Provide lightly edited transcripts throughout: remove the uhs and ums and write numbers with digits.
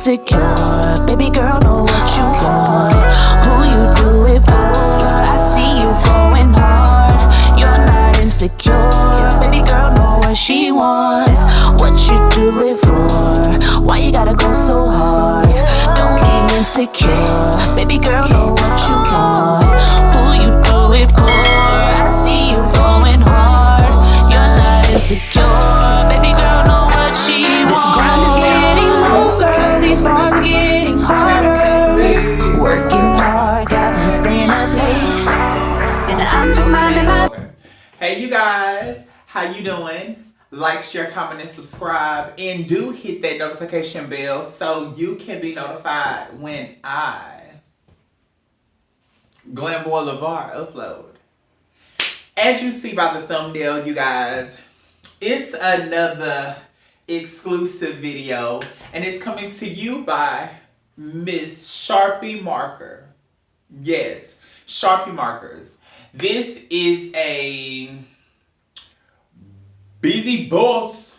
insecure. Baby girl, know what you want. Who you do it for? I see you going hard. You're not insecure. Baby girl, know what she wants. What you do it for? Why you gotta go so hard? Don't be insecure. Baby girl, know what you want. Who you do it for? I see you going hard. You're not insecure. Baby girl, know what she wants. This grind is getting longer. These bars are getting harder. Working hard, got me staying up late, and I'm just minding my. Hey you guys, how you doing? Like, share, comment, and subscribe, and do hit that notification bell so you can be notified when I, Glamboy LeVar, upload. As you see by the thumbnail, you guys, it's another exclusive video, and it's coming to you by Miss Sharpie Marker. Yes, Sharpie Markers. This is a Busy Boss,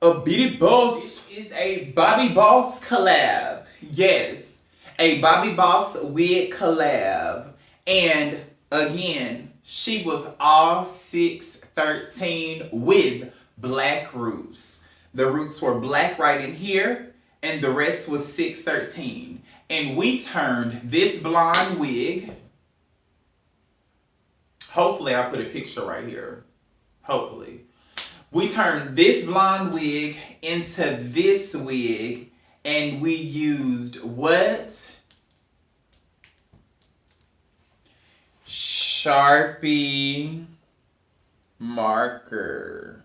This is a Bobby Boss collab. Yes, a Bobby Boss wig collab. And again, she was all 613 with black roots. The roots were black right in here, and the rest was 613. And we turned this blonde wig, hopefully I put a picture right here, hopefully. We turned this blonde wig into this wig, and we used what? Sharpie Marker.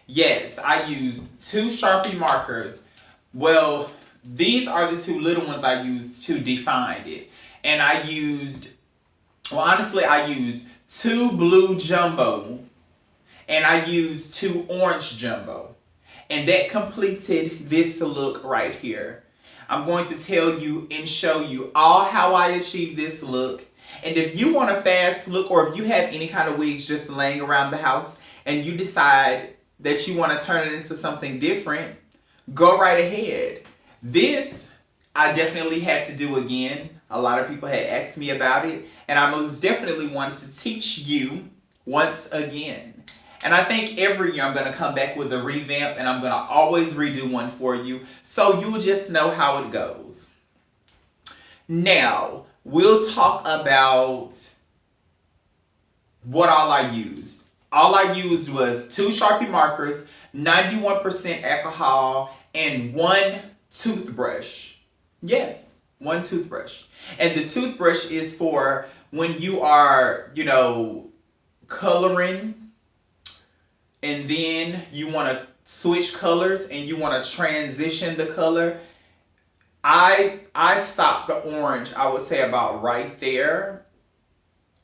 Yes, I used 2 Sharpie markers. Well, these are the 2 little ones I used to define it. And I used, well, honestly, I used 2 blue jumbo, and I used 2 orange jumbo. And that completed this look right here. I'm going to tell you and show you all how I achieved this look. And if you want a fast look, or if you have any kind of wigs just laying around the house and you decide that you want to turn it into something different, go right ahead. This, I definitely had to do again. A lot of people had asked me about it, and I most definitely wanted to teach you once again. And I think every year I'm going to come back with a revamp, and I'm going to always redo one for you, so you'll just know how it goes. Now, we'll talk about what all I used. All I used was 2 Sharpie markers, 91% alcohol, and 1 toothbrush. Yes, 1 toothbrush. And the toothbrush is for when you are, you know, coloring, and then you want to switch colors and you want to transition the color. I stopped the orange, I would say about right there.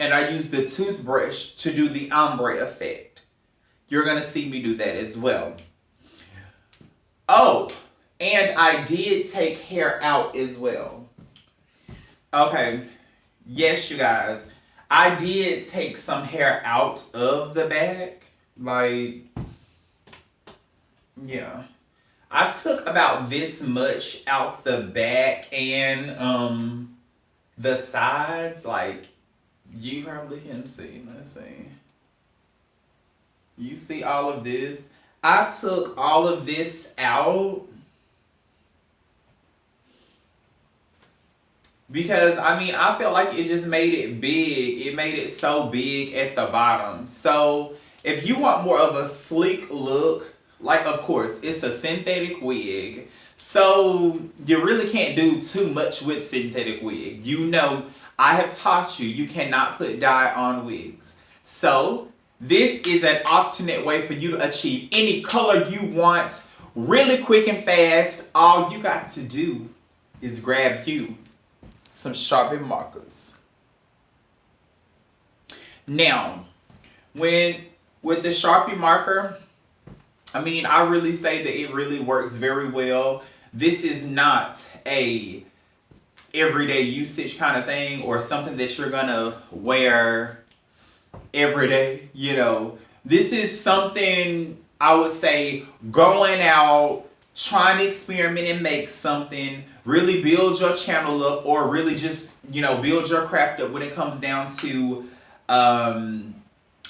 And I use the toothbrush to do the ombre effect. You're going to see me do that as well. Oh, and I did take hair out as well. Okay. Yes, you guys. I did take some hair out of the back. Like, yeah. I took about this much out the back and the sides, like, you probably can see. Let's see. You see all of this? I took all of this out because, I mean, I felt like it just made it big. It made it so big at the bottom. So, if you want more of a sleek look, like, of course, it's a synthetic wig. So, you really can't do too much with synthetic wig. You know, I have taught you, you cannot put dye on wigs. So, this is an alternate way for you to achieve any color you want really quick and fast. All you got to do is grab you some Sharpie markers. Now, with the Sharpie marker, I mean, I really say that it really works very well. This is not a everyday usage kind of thing or something that you're gonna wear every day, you know. This is something I would say going out, trying to experiment and make something, really build your channel up, or really just, build your craft up when it comes down to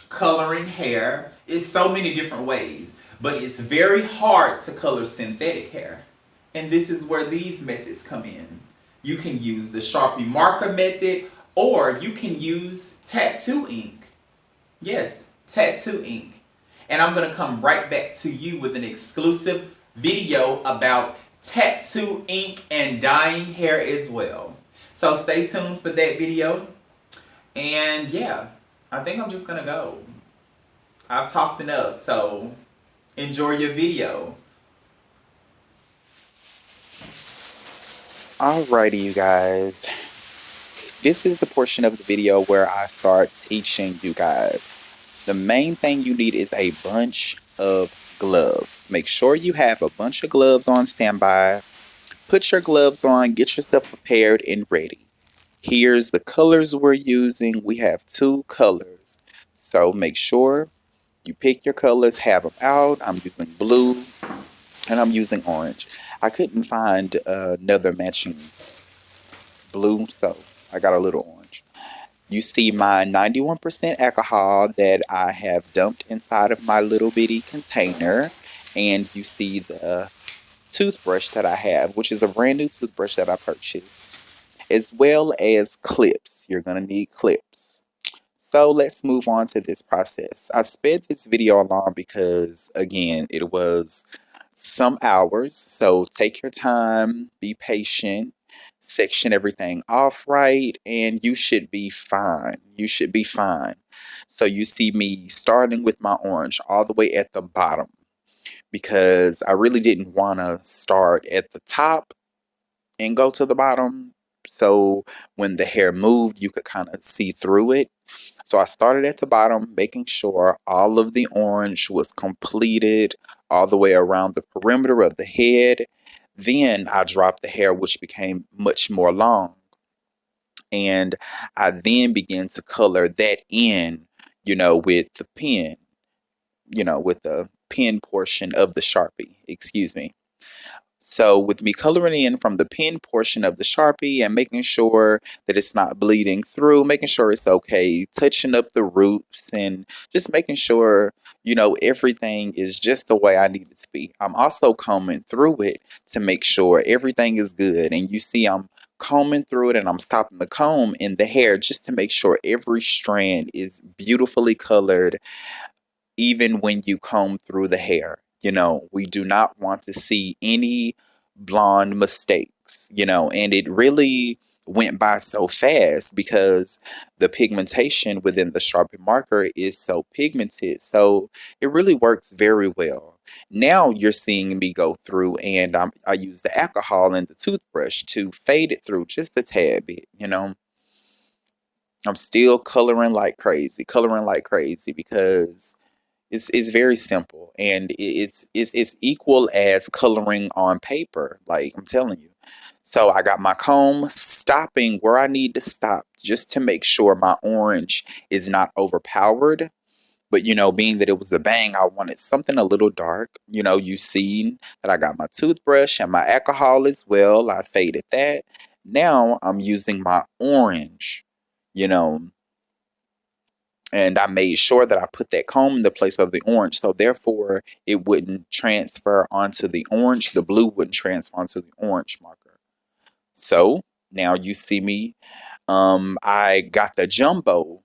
coloring hair. It's so many different ways, but it's very hard to color synthetic hair. And this is where these methods come in. You can use the Sharpie marker method, or you can use tattoo ink. Yes, tattoo ink. And I'm going to come right back to you with an exclusive video about tattoo ink and dyeing hair as well. So stay tuned for that video. And yeah, I think I'm just going to go. I've talked enough, so enjoy your video. Alrighty, you guys. This is the portion of the video where I start teaching you guys. The main thing you need is a bunch of gloves. Make sure you have a bunch of gloves on standby. Put your gloves on, get yourself prepared and ready. Here's the colors we're using. We have 2 colors. So make sure you pick your colors, have them out. I'm using blue and I'm using orange. I couldn't find another matching blue, so I got a little orange. You see my 91% alcohol that I have dumped inside of my little bitty container. And you see the toothbrush that I have, which is a brand new toothbrush that I purchased, as well as clips. You're going to need clips. So let's move on to this process. I sped this video along because, again, it was some hours. So take your time, be patient, section everything off right, and you should be fine. You should be fine. So you see me starting with my orange all the way at the bottom, because I really didn't want to start at the top and go to the bottom. So when the hair moved, you could kind of see through it. So I started at the bottom, making sure all of the orange was completed all the way around the perimeter of the head. Then I dropped the hair, which became much more long. And I then began to color that in, with the pen, with the pen portion of the Sharpie, excuse me. So with me coloring in from the pen portion of the Sharpie and making sure that it's not bleeding through, making sure it's okay, touching up the roots and just making sure, everything is just the way I need it to be. I'm also combing through it to make sure everything is good. And you see I'm combing through it and I'm stopping the comb in the hair just to make sure every strand is beautifully colored, even when you comb through the hair. We do not want to see any blonde mistakes, and it really went by so fast because the pigmentation within the Sharpie marker is so pigmented. So it really works very well. Now you're seeing me go through and I use the alcohol and the toothbrush to fade it through just a tad bit, I'm still coloring like crazy because it's very simple, and it's equal as coloring on paper, like I'm telling you. So I got my comb stopping where I need to stop just to make sure my orange is not overpowered. But, being that it was a bang, I wanted something a little dark. You seen that I got my toothbrush and my alcohol as well. I faded that. Now I'm using my orange, you know, and I made sure that I put that comb in the place of the orange, so therefore it wouldn't transfer onto the orange. The blue wouldn't transfer onto the orange marker. So now you see me, I got the jumbo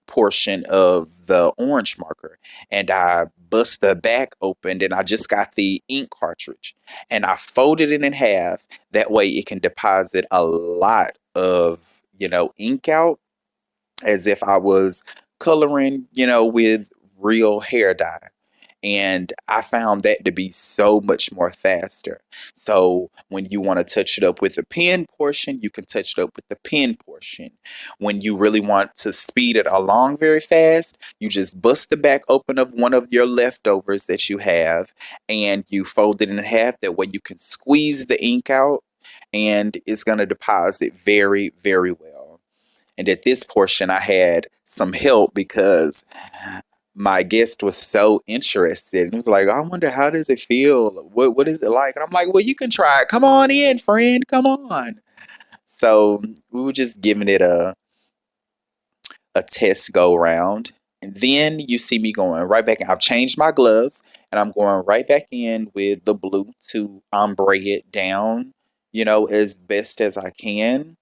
portion of the orange marker and I bust the back open and I just got the ink cartridge and I folded it in half. That way it can deposit a lot of, ink out, as if I was coloring, with real hair dye. And I found that to be so much more faster. So when you want to touch it up with the pen portion, you can touch it up with the pen portion. When you really want to speed it along very fast, you just bust the back open of one of your leftovers that you have and you fold it in half. That way you can squeeze the ink out and it's going to deposit very, very well. And at this portion, I had some help because my guest was so interested and was like, I wonder how does it feel? What is it like? And I'm like, well, you can try it. Come on in, friend. Come on. So we were just giving it a test go round. And then you see me going right back in. I've changed my gloves and I'm going right back in with the blue to ombre it down, as best as I can.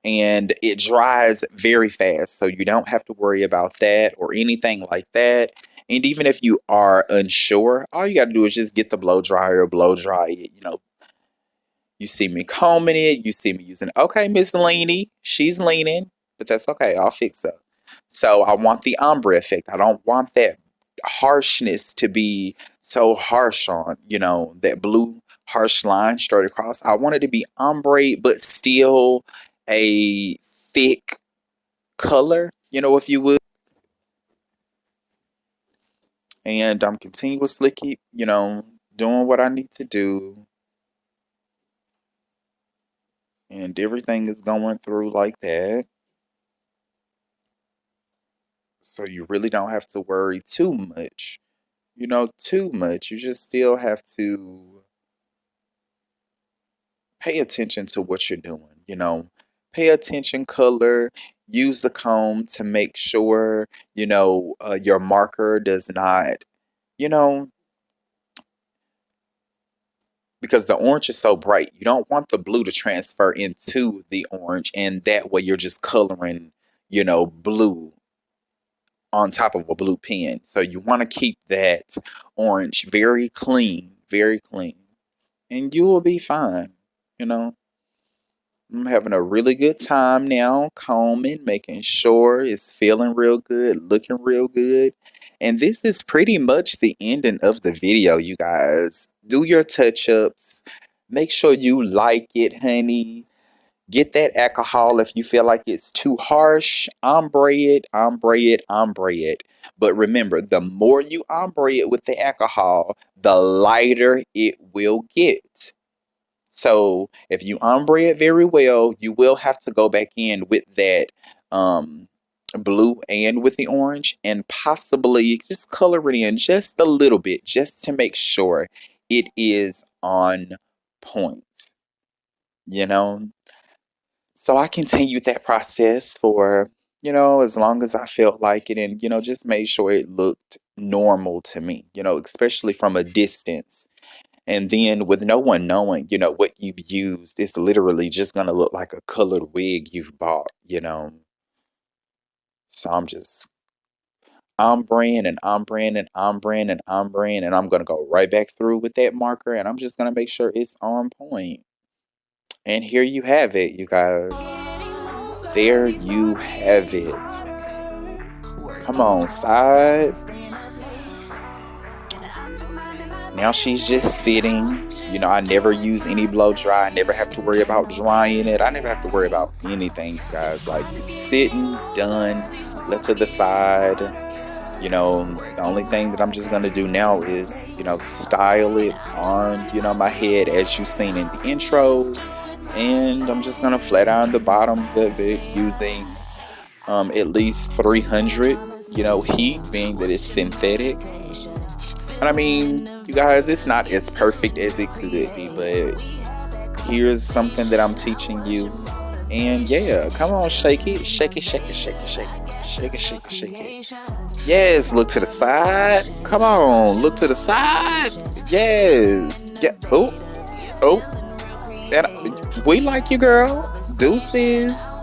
And it dries very fast, so you don't have to worry about that or anything like that. And even if you are unsure, all you got to do is just get the blow dryer, blow dry it. You see me combing it, you see me using, okay, Miss Leany, she's leaning, but that's okay, I'll fix her. So I want the ombre effect. I don't want that harshness to be so harsh on, that blue harsh line straight across. I want it to be ombre, but still a thick color, if you would. And I'm continuously keep, doing what I need to do. And everything is going through like that. So you really don't have to worry too much. Too much. You just still have to pay attention to what you're doing. Pay attention, color, use the comb to make sure, your marker does not, you know, because the orange is so bright. You don't want the blue to transfer into the orange, and that way you're just coloring, blue on top of a blue pen. So you want to keep that orange very clean, and you will be fine, I'm having a really good time now, combing, making sure it's feeling real good, looking real good. And this is pretty much the ending of the video, you guys. Do your touch-ups. Make sure you like it, honey. Get that alcohol if you feel like it's too harsh. Ombre it, ombre it, ombre it. But remember, the more you ombre it with the alcohol, the lighter it will get. So if you ombre it very well, you will have to go back in with that blue and with the orange and possibly just color it in just a little bit just to make sure it is on point, So I continued that process for, as long as I felt like it and, just made sure it looked normal to me, especially from a distance. And then with no one knowing, what you've used, it's literally just going to look like a colored wig you've bought, So I'm just ombreing and ombreing and ombreing and ombreing, and I'm going to go right back through with that marker, and I'm just going to make sure it's on point. And here you have it, you guys. There you have it. Come on, side. Now she's just sitting. I never use any blow dry. I never have to worry about drying it. I never have to worry about anything, guys. Like, it's sitting, done, let to the side. The only thing that I'm just going to do now is, style it on, my head as you've seen in the intro. And I'm just going to flat iron the bottoms of it using at least 300, heat, being that it's synthetic. And I mean, you guys, it's not as perfect as it could be, but here's something that I'm teaching you. And yeah, come on, shake it, shake it, shake it, shake it, shake it, shake it, shake it, shake it. Yes, look to the side. Come on, look to the side. Yes. Yeah. Oh. And we like you, girl. Deuces.